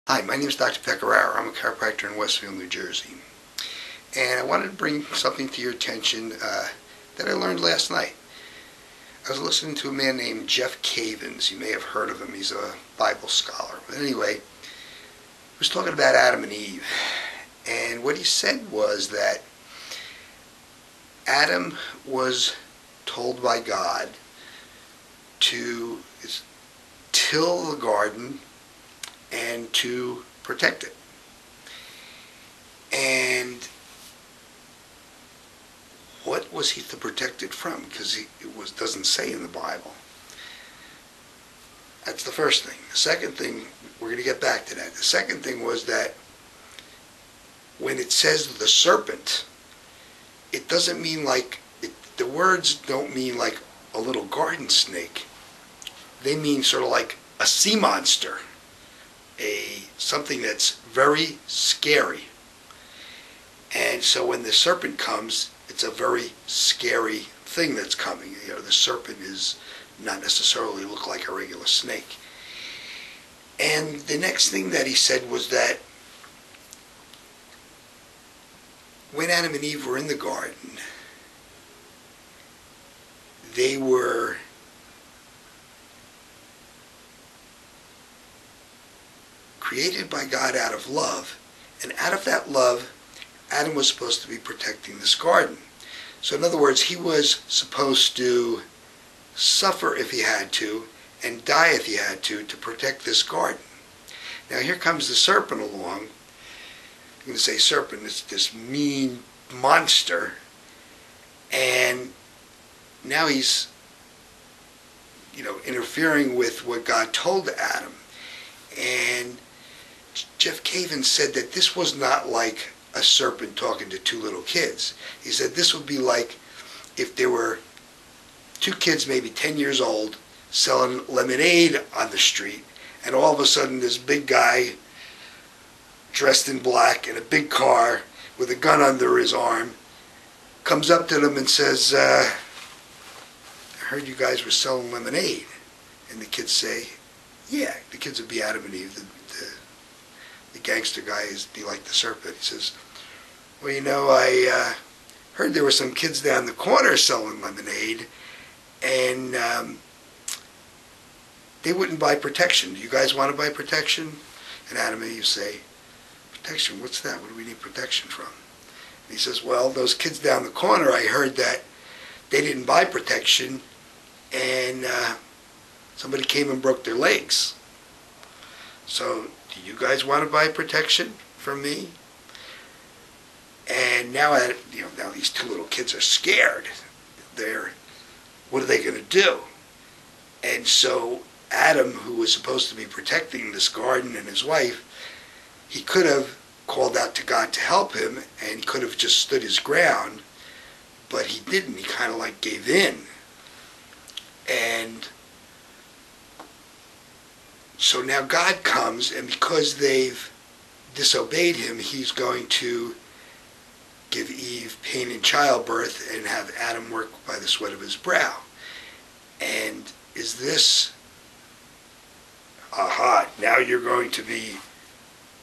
Hi, my name is Dr. Pecoraro. I'm a chiropractor in Westfield, New Jersey. And I wanted to bring something to your attention that I learned last night. I was listening to a man named Jeff Cavins. You may have heard of him. He's a Bible scholar. But anyway, he was talking about Adam and Eve. And what he said was that Adam was told by God to till the garden and to protect it. And what was he to protect it from? Because it doesn't say in the Bible. That's the first thing. The second thing, we're going to get back to that. The second thing was that when it says the serpent, it doesn't mean like, the words don't mean like a little garden snake. They mean sort of like a sea monster. Something that's very scary. And so when the serpent comes, it's a very scary thing that's coming. You know, the serpent is not necessarily look like a regular snake. And the next thing that he said was that when Adam and Eve were in the garden, they were created by God out of love, and out of that love, Adam was supposed to be protecting this garden. So in other words, he was supposed to suffer if he had to, and die if he had to protect this garden. Now here comes the serpent along. I'm going to say serpent, it's this mean monster, and now he's, interfering with what God told Adam. And Jeff Cavins said that this was not like a serpent talking to two little kids. He said this would be like if there were two kids, maybe 10 years old, selling lemonade on the street, and all of a sudden this big guy dressed in black in a big car with a gun under his arm comes up to them and says, I heard you guys were selling lemonade. And the kids say, yeah. The kids would be Adam and Eve. The gangster guy is be like the serpent. He says, well, I heard there were some kids down the corner selling lemonade, and they wouldn't buy protection. Do you guys want to buy protection? And Adam and Eve say, protection? What's that? What do we need protection from? And he says, well, those kids down the corner, I heard that they didn't buy protection, and somebody came and broke their legs. So, do you guys want to buy protection from me? And now, now these two little kids are scared. What are they going to do? And so Adam, who was supposed to be protecting this garden and his wife, he could have called out to God to help him, and he could have just stood his ground, but he didn't. He kind of like gave in. And so now God comes, and because they've disobeyed him, he's going to give Eve pain in childbirth and have Adam work by the sweat of his brow. And is this, now you're going to be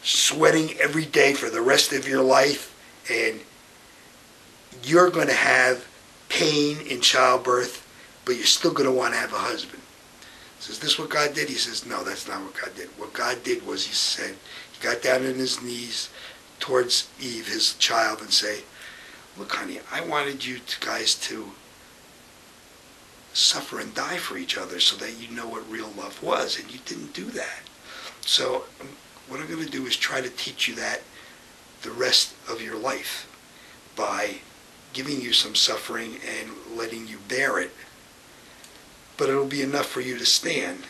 sweating every day for the rest of your life, and you're going to have pain in childbirth, but you're still going to want to have a husband. Is this what God did? He says, no, that's not what God did. What God did was he got down on his knees towards Eve, his child, and say, look, honey, I wanted you guys to suffer and die for each other so that you know what real love was, and you didn't do that. So what I'm going to do is try to teach you that the rest of your life by giving you some suffering and letting you bear it. But it'll be enough for you to stand.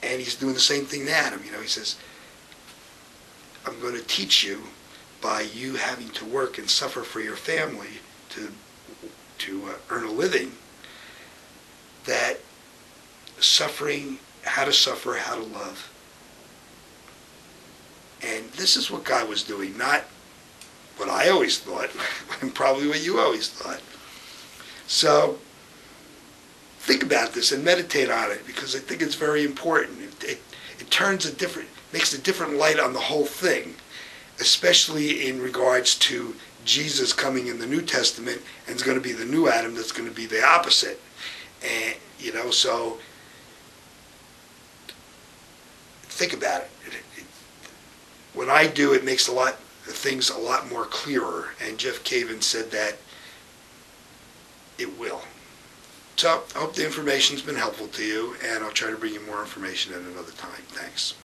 And he's doing the same thing to Adam. He says, I'm going to teach you by you having to work and suffer for your family to earn a living, that suffering, how to suffer, how to love. And this is what God was doing, not what I always thought, and probably what you always thought. So think about this and meditate on it, because I think it's very important. It turns a different, makes a different light on the whole thing, especially in regards to Jesus coming in the New Testament and is going to be the new Adam that's going to be the opposite. And, so think about it. When I do, it makes things a lot more clearer, and Jeff Cavin said that it will. So I hope the information's been helpful to you, and I'll try to bring you more information at another time. Thanks.